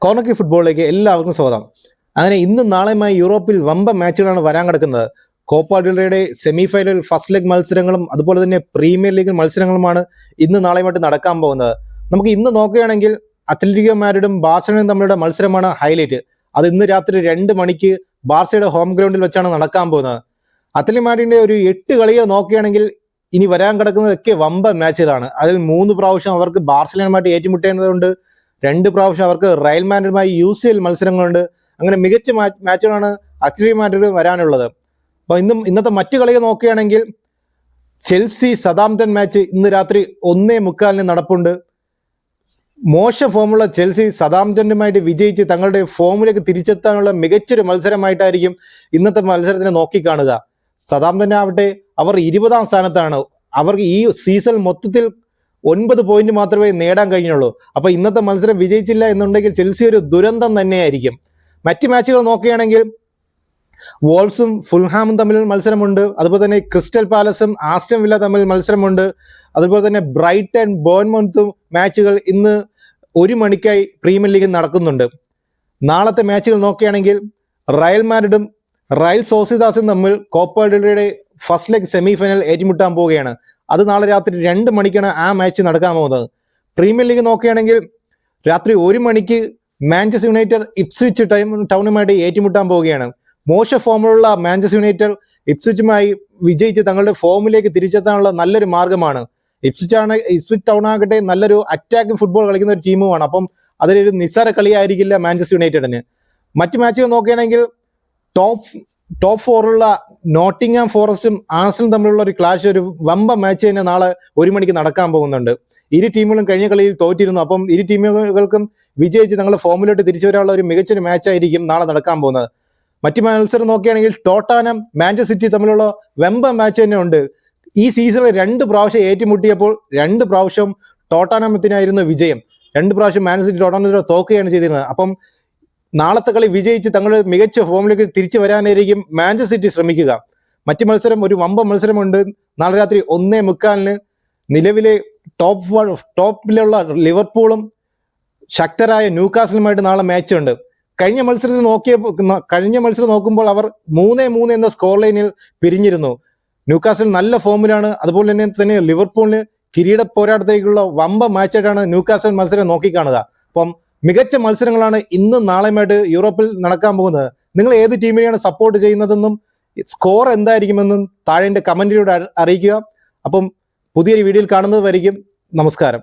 Corner ഫുട്ബോളിലേക്ക് എല്ലാവർക്കും സ്വാഗതം. അങ്ങനെ ഇന്നും നാളെയുമായി യൂറോപ്പിൽ വമ്പൻ മാച്ചുകളാണ് വരാൻ കിടക്കുന്നത്. കോപ്പ ഡെൽ റേയുടെ സെമി ഫൈനൽ ഫസ്റ്റ് ലെഗ് മത്സരങ്ങളും അതുപോലെ തന്നെ പ്രീമിയർ ലീഗ് മത്സരങ്ങളുമാണ് ഇന്ന് നാളെയുമായിട്ട് നടക്കാൻ പോകുന്നത്. നമുക്ക് ഇന്ന് നോക്കുകയാണെങ്കിൽ അത്ലറ്റിക്കോ മാഡ്രിഡും ബാർസലോണയും തമ്മിലുള്ള മത്സരമാണ് ഹൈലൈറ്റ്. അത് ഇന്ന് രാത്രി 2 മണിക്ക് ബാർസയുടെ ഹോം ഗ്രൗണ്ടിൽ വെച്ചാണ് നടക്കാൻ പോകുന്നത്. അത്ലറ്റിക്കോ മാഡ്രിഡിന്റെ ഒരു 8 കളികൾ നോക്കുകയാണെങ്കിൽ ഇനി വരാൻ കിടക്കുന്നതൊക്കെ വമ്പൻ മാച്ചുകളാണ്. അതിൽ 3 പ്രാവശ്യം അവർക്ക് ബാർസലോണയുമായിട്ട് ഏറ്റുമുട്ടേണ്ടതുണ്ട്. 2 പ്രാവശ്യം അവർക്ക് റയൽ മാഡ്രിഡുമായി UCL മത്സരങ്ങളുണ്ട്. അങ്ങനെ മികച്ച മാച്ചുകളാണ് അത്ലറ്റിക്കോ മാഡ്രിഡ് വരാനുള്ളത്. അപ്പോൾ ഇന്നത്തെ മറ്റു കളികൾ നോക്കുകയാണെങ്കിൽ ചെൽസി സതാംപ്ടൺ മാച്ച് ഇന്ന് രാത്രി 1:45 നടപ്പുണ്ട്. മോശം ഫോമുള്ള ചെൽസി സതാംപ്ടണുമായിട്ട് വിജയിച്ച് തങ്ങളുടെ ഫോമിലേക്ക് തിരിച്ചെത്താനുള്ള മികച്ചൊരു മത്സരമായിട്ടായിരിക്കും ഇന്നത്തെ മത്സരത്തിനെ നോക്കിക്കാണുക. സതാംപ്ടൺ ആവട്ടെ, അവർ 20ാം സ്ഥാനത്താണ്. അവർക്ക് ഈ സീസൺ മൊത്തത്തിൽ 9 പോയിന്റ് മാത്രമേ നേടാൻ കഴിഞ്ഞുള്ളൂ. അപ്പൊ ഇന്നത്തെ മത്സരം വിജയിച്ചില്ല എന്നുണ്ടെങ്കിൽ ചെൽസി ഒരു ദുരന്തം തന്നെയായിരിക്കും. മറ്റ് മാച്ചുകൾ നോക്കുകയാണെങ്കിൽ വോൾസും ഫുൾഹാമും തമ്മിൽ മത്സരമുണ്ട്. അതുപോലെ തന്നെ ക്രിസ്റ്റൽ പാലസും ആസ്റ്റൺ വില്ല തമ്മിൽ മത്സരമുണ്ട്. അതുപോലെ തന്നെ ബ്രൈറ്റൺ ബോർൺമൗത്തും മാച്ചുകൾ ഇന്ന് 1 മണിക്കായി പ്രീമിയർ ലീഗിൽ നടക്കുന്നുണ്ട്. നാളത്തെ മാച്ചുകൾ നോക്കുകയാണെങ്കിൽ റയൽ മാഡ്രിഡും റയൽ സോസിദാസും തമ്മിൽ കോപ്പ ഡെൽ റേയുടെ ഫസ്റ്റ് ലെഗ് സെമി ഫൈനൽ ഏറ്റുമുട്ടാൻ പോവുകയാണ്. അത് നാളെ രാത്രി 2 മണിക്കാണ് ആ മാച്ച് നടക്കാൻ പോകുന്നത്. പ്രീമിയർ ലീഗ് നോക്കുകയാണെങ്കിൽ രാത്രി 1 മണിക്ക് മാഞ്ചസ്റ്റർ യുണൈറ്റഡ് ഇപ്സ്വിച്ച് ടൗണുമായിട്ട് ഏറ്റുമുട്ടാൻ പോവുകയാണ്. മോശം ഫോമിലുള്ള മാഞ്ചസ്റ്റർ യുണൈറ്റഡ് ഇപ്സ്വിച്ചുമായി വിജയിച്ച് തങ്ങളുടെ ഫോമിലേക്ക് തിരിച്ചെത്താനുള്ള നല്ലൊരു മാർഗമാണ്. ഇപ്സ്വിച്ച് ടൗൺ ആകട്ടെ നല്ലൊരു അറ്റാക്കിംഗ് ഫുട്ബോൾ കളിക്കുന്ന ഒരു ടീമുമാണ്. അപ്പം അതിലൊരു നിസ്സാര കളിയായിരിക്കില്ല മാഞ്ചസ്റ്റർ യുണൈറ്റഡിന്. മറ്റു മാച്ചുകൾ നോക്കുകയാണെങ്കിൽ ടോപ്പ് 4 നോട്ടിംഗ്ഹാം ഫോറസ്റ്റും ആഴ്സണലും തമ്മിലുള്ള ഒരു ക്ലാഷ്, ഒരു വമ്പ മാച്ച് തന്നെ നാളെ 1 മണിക്ക് നടക്കാൻ പോകുന്നുണ്ട്. ഇരു ടീമുകളും കഴിഞ്ഞ കളിയിൽ തോറ്റിരുന്നു. അപ്പം ഇരു ടീമുകൾക്കും വിജയിച്ച് തങ്ങളുടെ ഫോമിലോട്ട് തിരിച്ചു വരാനുള്ള ഒരു മികച്ചൊരു മാച്ചായിരിക്കും നാളെ നടക്കാൻ പോകുന്നത്. മറ്റു മത്സരം നോക്കുകയാണെങ്കിൽ ടോട്ടനം മാഞ്ചസ്റ്റർ സിറ്റി തമ്മിലുള്ള വമ്പ മാച്ച് തന്നെ ഉണ്ട്. ഈ സീസണിൽ 2 പ്രാവശ്യം ഏറ്റുമുട്ടിയപ്പോൾ 2 പ്രാവശ്യം ടോട്ടനത്തിനായിരുന്നു വിജയം. 2 പ്രാവശ്യം മാഞ്ചസ്റ്റർ സിറ്റി ടോട്ടനത്തിനോട് തോക്കുകയാണ് ചെയ്തിരുന്നത്. അപ്പം നാളത്തെ കളി വിജയിച്ച് തങ്ങളുടെ മികച്ച ഫോമിലേക്ക് തിരിച്ചു വരാനായിരിക്കും മാഞ്ചസ്റ്റർ സിറ്റി ശ്രമിക്കുക. മറ്റു മത്സരം ഒരു വമ്പ മത്സരമുണ്ട്. നാളെ രാത്രി 1:45 നിലവിലെ ടോപ്പിലുള്ള ലിവർപൂളും ശക്തരായ ന്യൂകാസലുമായിട്ട് നാളെ മാച്ച് ഉണ്ട്. കഴിഞ്ഞ മത്സരം നോക്കുമ്പോൾ അവർ 3-3 എന്ന സ്കോർ ലൈനിൽ പിരിഞ്ഞിരുന്നു. ന്യൂകാസൽ നല്ല ഫോമിലാണ്. അതുപോലെ തന്നെ ലിവർപൂളിന് കിരീട പോരാട്ടത്തിലേക്കുള്ള വമ്പ മാച്ചായിട്ടാണ് ന്യൂകാസൽ മത്സരം നോക്കിക്കാണുക. അപ്പം മികച്ച മത്സരങ്ങളാണ് ഇന്നും നാളെയുമായിട്ട് യൂറോപ്പിൽ നടക്കാൻ പോകുന്നത്. നിങ്ങൾ ഏത് ടീമിനെയാണ് സപ്പോർട്ട് ചെയ്യുന്നതെന്നും സ്കോർ എന്തായിരിക്കുമെന്നും താഴെ കമന്റിലൂടെ അറിയിക്കുക. അപ്പം പുതിയൊരു വീഡിയോയിൽ കാണുന്നത് വരെയും നമസ്കാരം.